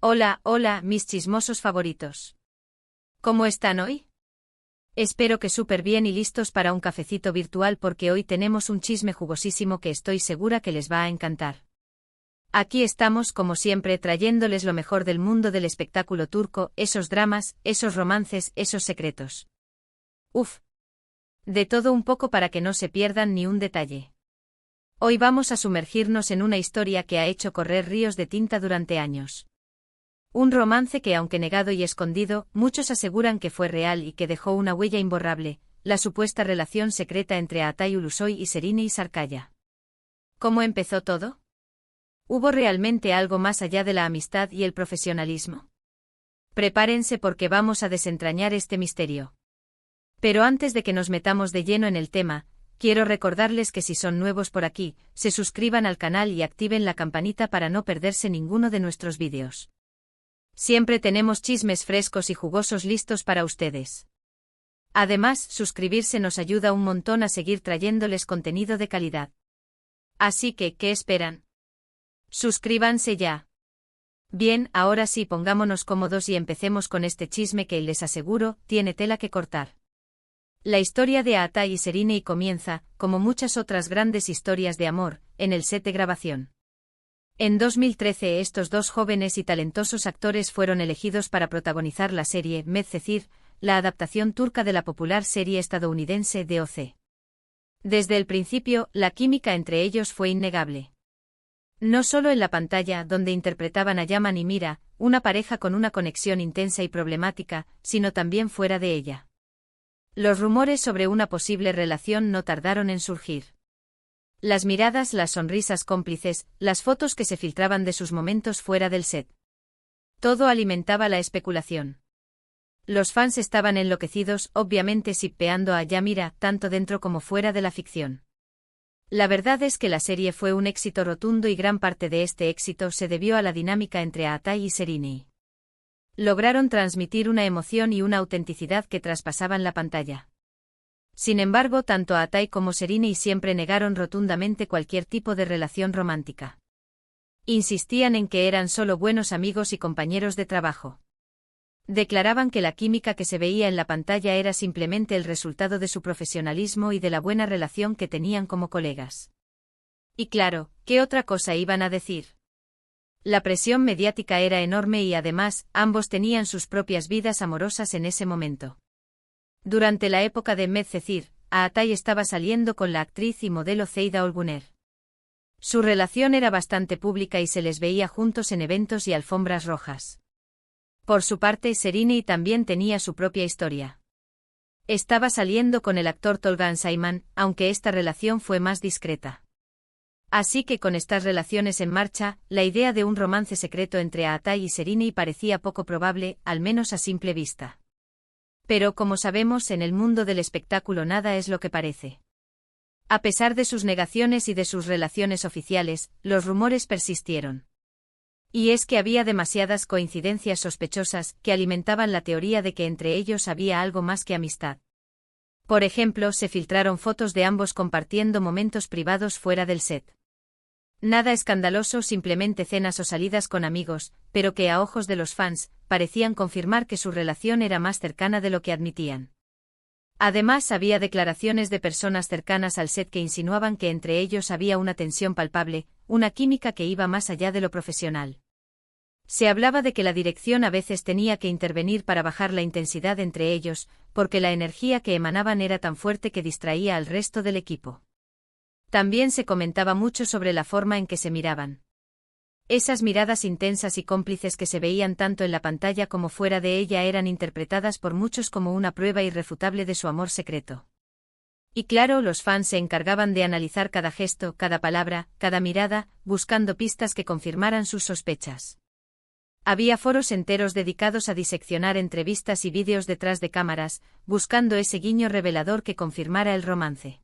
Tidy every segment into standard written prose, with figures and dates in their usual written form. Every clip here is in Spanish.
Hola, hola, mis chismosos favoritos. ¿Cómo están hoy? Espero que súper bien y listos para un cafecito virtual porque hoy tenemos un chisme jugosísimo que estoy segura que les va a encantar. Aquí estamos, como siempre, trayéndoles lo mejor del mundo del espectáculo turco, esos dramas, esos romances, esos secretos. Uf. De todo un poco para que no se pierdan ni un detalle. Hoy vamos a sumergirnos en una historia que ha hecho correr ríos de tinta durante años. Un romance que, aunque negado y escondido, muchos aseguran que fue real y que dejó una huella imborrable, la supuesta relación secreta entre Atay Ulusoy y Serine Sarkaya. ¿Cómo empezó todo? ¿Hubo realmente algo más allá de la amistad y el profesionalismo? Prepárense porque vamos a desentrañar este misterio. Pero antes de que nos metamos de lleno en el tema, quiero recordarles que si son nuevos por aquí, se suscriban al canal y activen la campanita para no perderse ninguno de nuestros vídeos. Siempre tenemos chismes frescos y jugosos listos para ustedes. Además, suscribirse nos ayuda un montón a seguir trayéndoles contenido de calidad. Así que, ¿qué esperan? Suscríbanse ya. Bien, ahora sí, pongámonos cómodos y empecemos con este chisme que, les aseguro, tiene tela que cortar. La historia de Atay y Serine comienza, como muchas otras grandes historias de amor, en el set de grabación. En 2013 estos dos jóvenes y talentosos actores fueron elegidos para protagonizar la serie Medcezir, la adaptación turca de la popular serie estadounidense DOC. Desde el principio, la química entre ellos fue innegable. No solo en la pantalla, donde interpretaban a Yaman y Mira, una pareja con una conexión intensa y problemática, sino también fuera de ella. Los rumores sobre una posible relación no tardaron en surgir. Las miradas, las sonrisas cómplices, las fotos que se filtraban de sus momentos fuera del set. Todo alimentaba la especulación. Los fans estaban enloquecidos, obviamente shippeando a Yamira, tanto dentro como fuera de la ficción. La verdad es que la serie fue un éxito rotundo y gran parte de este éxito se debió a la dinámica entre Atay y Serine. Lograron transmitir una emoción y una autenticidad que traspasaban la pantalla. Sin embargo, tanto Atay como Serine siempre negaron rotundamente cualquier tipo de relación romántica. Insistían en que eran solo buenos amigos y compañeros de trabajo. Declaraban que la química que se veía en la pantalla era simplemente el resultado de su profesionalismo y de la buena relación que tenían como colegas. Y claro, ¿qué otra cosa iban a decir? La presión mediática era enorme y además, ambos tenían sus propias vidas amorosas en ese momento. Durante la época de Medcezir, Atay estaba saliendo con la actriz y modelo Ceyda Olguner. Su relación era bastante pública y se les veía juntos en eventos y alfombras rojas. Por su parte, Serine también tenía su propia historia. Estaba saliendo con el actor Tolga Sayman, aunque esta relación fue más discreta. Así que con estas relaciones en marcha, la idea de un romance secreto entre Atay y Serine parecía poco probable, al menos a simple vista. Pero como sabemos, en el mundo del espectáculo nada es lo que parece. A pesar de sus negaciones y de sus relaciones oficiales, los rumores persistieron. Y es que había demasiadas coincidencias sospechosas que alimentaban la teoría de que entre ellos había algo más que amistad. Por ejemplo, se filtraron fotos de ambos compartiendo momentos privados fuera del set. Nada escandaloso, simplemente cenas o salidas con amigos, pero que a ojos de los fans, parecían confirmar que su relación era más cercana de lo que admitían. Además, había declaraciones de personas cercanas al set que insinuaban que entre ellos había una tensión palpable, una química que iba más allá de lo profesional. Se hablaba de que la dirección a veces tenía que intervenir para bajar la intensidad entre ellos, porque la energía que emanaban era tan fuerte que distraía al resto del equipo. También se comentaba mucho sobre la forma en que se miraban. Esas miradas intensas y cómplices que se veían tanto en la pantalla como fuera de ella eran interpretadas por muchos como una prueba irrefutable de su amor secreto. Y claro, los fans se encargaban de analizar cada gesto, cada palabra, cada mirada, buscando pistas que confirmaran sus sospechas. Había foros enteros dedicados a diseccionar entrevistas y vídeos detrás de cámaras, buscando ese guiño revelador que confirmara el romance.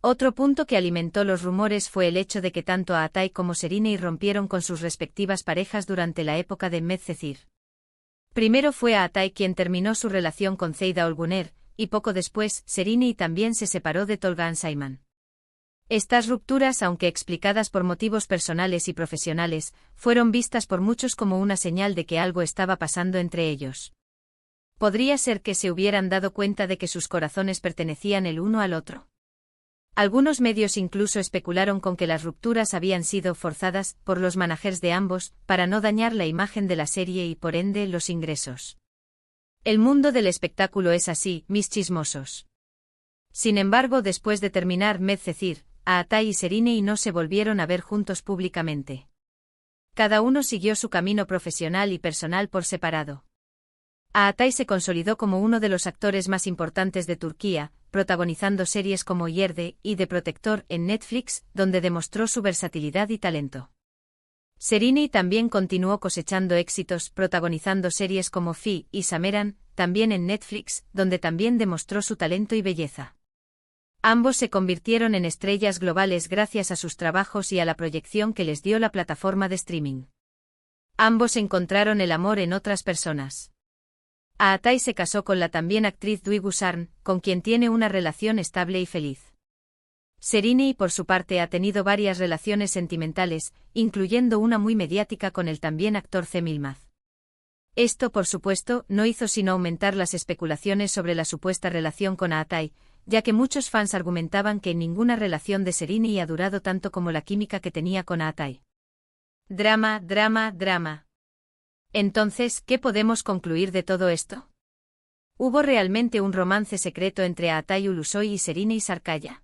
Otro punto que alimentó los rumores fue el hecho de que tanto Atay como Serine rompieron con sus respectivas parejas durante la época de Medcezir. Primero fue Atay quien terminó su relación con Ceyda Olguner, y poco después, Serine también se separó de Tolga Sayman. Estas rupturas, aunque explicadas por motivos personales y profesionales, fueron vistas por muchos como una señal de que algo estaba pasando entre ellos. Podría ser que se hubieran dado cuenta de que sus corazones pertenecían el uno al otro. Algunos medios incluso especularon con que las rupturas habían sido forzadas por los managers de ambos para no dañar la imagen de la serie y por ende los ingresos. El mundo del espectáculo es así, mis chismosos. Sin embargo, después de terminar Medcezir, Aatai y Sereni no se volvieron a ver juntos públicamente. Cada uno siguió su camino profesional y personal por separado. Aatai se consolidó como uno de los actores más importantes de Turquía, protagonizando series como Yerde y The Protector en Netflix, donde demostró su versatilidad y talento. Sereni también continuó cosechando éxitos, protagonizando series como Fi y Sameran, también en Netflix, donde también demostró su talento y belleza. Ambos se convirtieron en estrellas globales gracias a sus trabajos y a la proyección que les dio la plataforma de streaming. Ambos encontraron el amor en otras personas. Aatai se casó con la también actriz Duygu Sarn, con quien tiene una relación estable y feliz. Sereni, por su parte, ha tenido varias relaciones sentimentales, incluyendo una muy mediática con el también actor Cem Yılmaz. Esto, por supuesto, no hizo sino aumentar las especulaciones sobre la supuesta relación con Aatai, ya que muchos fans argumentaban que ninguna relación de Sereni ha durado tanto como la química que tenía con Aatai. Drama, drama, drama. Entonces, ¿qué podemos concluir de todo esto? ¿Hubo realmente un romance secreto entre Aatai Ulusoy y Sereni Sarkaya?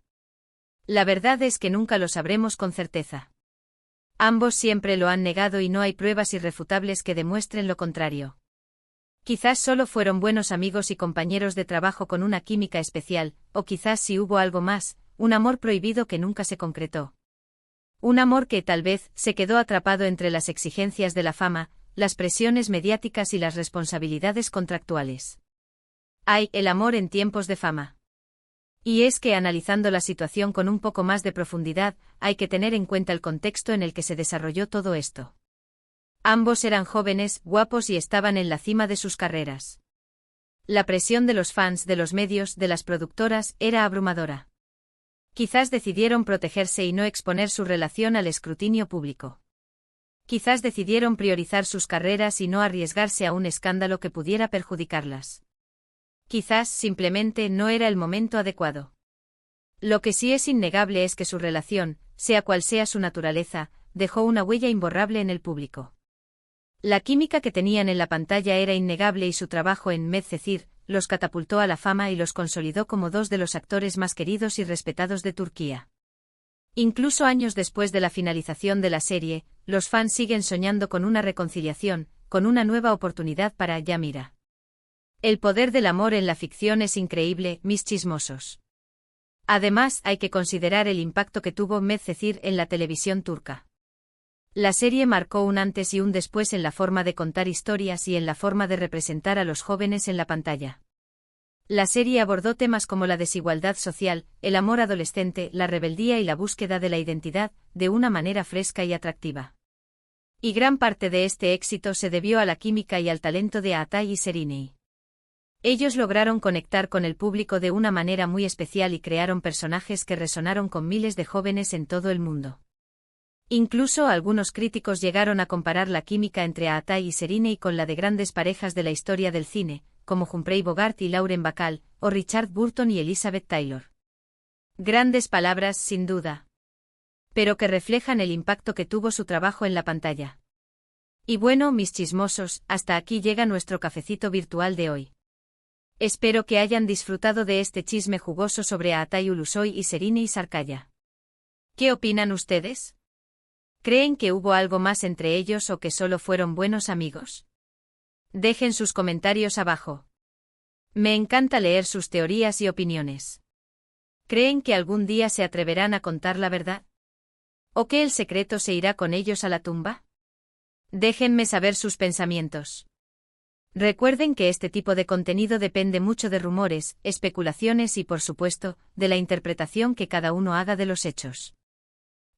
La verdad es que nunca lo sabremos con certeza. Ambos siempre lo han negado y no hay pruebas irrefutables que demuestren lo contrario. Quizás solo fueron buenos amigos y compañeros de trabajo con una química especial, o quizás sí hubo algo más, un amor prohibido que nunca se concretó. Un amor que tal vez se quedó atrapado entre las exigencias de la fama, las presiones mediáticas y las responsabilidades contractuales. Hay el amor en tiempos de fama. Y es que analizando la situación con un poco más de profundidad, hay que tener en cuenta el contexto en el que se desarrolló todo esto. Ambos eran jóvenes, guapos y estaban en la cima de sus carreras. La presión de los fans, de los medios, de las productoras, era abrumadora. Quizás decidieron protegerse y no exponer su relación al escrutinio público. Quizás decidieron priorizar sus carreras y no arriesgarse a un escándalo que pudiera perjudicarlas. Quizás simplemente no era el momento adecuado. Lo que sí es innegable es que su relación, sea cual sea su naturaleza, dejó una huella imborrable en el público. La química que tenían en la pantalla era innegable y su trabajo en Medcezir los catapultó a la fama y los consolidó como dos de los actores más queridos y respetados de Turquía. Incluso años después de la finalización de la serie, los fans siguen soñando con una reconciliación, con una nueva oportunidad para Yamira. El poder del amor en la ficción es increíble, mis chismosos. Además, hay que considerar el impacto que tuvo Medcezir en la televisión turca. La serie marcó un antes y un después en la forma de contar historias y en la forma de representar a los jóvenes en la pantalla. La serie abordó temas como la desigualdad social, el amor adolescente, la rebeldía y la búsqueda de la identidad, de una manera fresca y atractiva. Y gran parte de este éxito se debió a la química y al talento de Aatai y Sereni. Ellos lograron conectar con el público de una manera muy especial y crearon personajes que resonaron con miles de jóvenes en todo el mundo. Incluso algunos críticos llegaron a comparar la química entre Aatai y Sereni con la de grandes parejas de la historia del cine, como Humphrey Bogart y Lauren Bacall, o Richard Burton y Elizabeth Taylor. Grandes palabras, sin duda. Pero que reflejan el impacto que tuvo su trabajo en la pantalla. Y bueno, mis chismosos, hasta aquí llega nuestro cafecito virtual de hoy. Espero que hayan disfrutado de este chisme jugoso sobre Aatai Ulusoy y Sereni Sarkaya. ¿Qué opinan ustedes? ¿Creen que hubo algo más entre ellos o que solo fueron buenos amigos? Dejen sus comentarios abajo. Me encanta leer sus teorías y opiniones. ¿Creen que algún día se atreverán a contar la verdad? ¿O que el secreto se irá con ellos a la tumba? Déjenme saber sus pensamientos. Recuerden que este tipo de contenido depende mucho de rumores, especulaciones y, por supuesto, de la interpretación que cada uno haga de los hechos.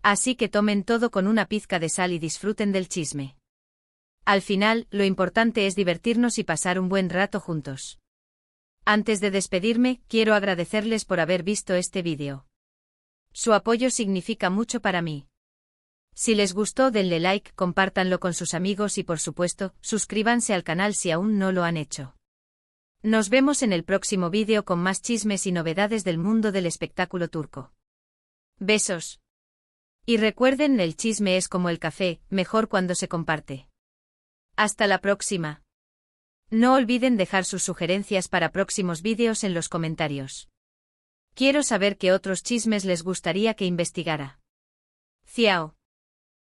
Así que tomen todo con una pizca de sal y disfruten del chisme. Al final, lo importante es divertirnos y pasar un buen rato juntos. Antes de despedirme, quiero agradecerles por haber visto este vídeo. Su apoyo significa mucho para mí. Si les gustó, denle like, compártanlo con sus amigos y por supuesto, suscríbanse al canal si aún no lo han hecho. Nos vemos en el próximo vídeo con más chismes y novedades del mundo del espectáculo turco. Besos. Y recuerden, el chisme es como el café, mejor cuando se comparte. Hasta la próxima. No olviden dejar sus sugerencias para próximos vídeos en los comentarios. Quiero saber qué otros chismes les gustaría que investigara. Ciao.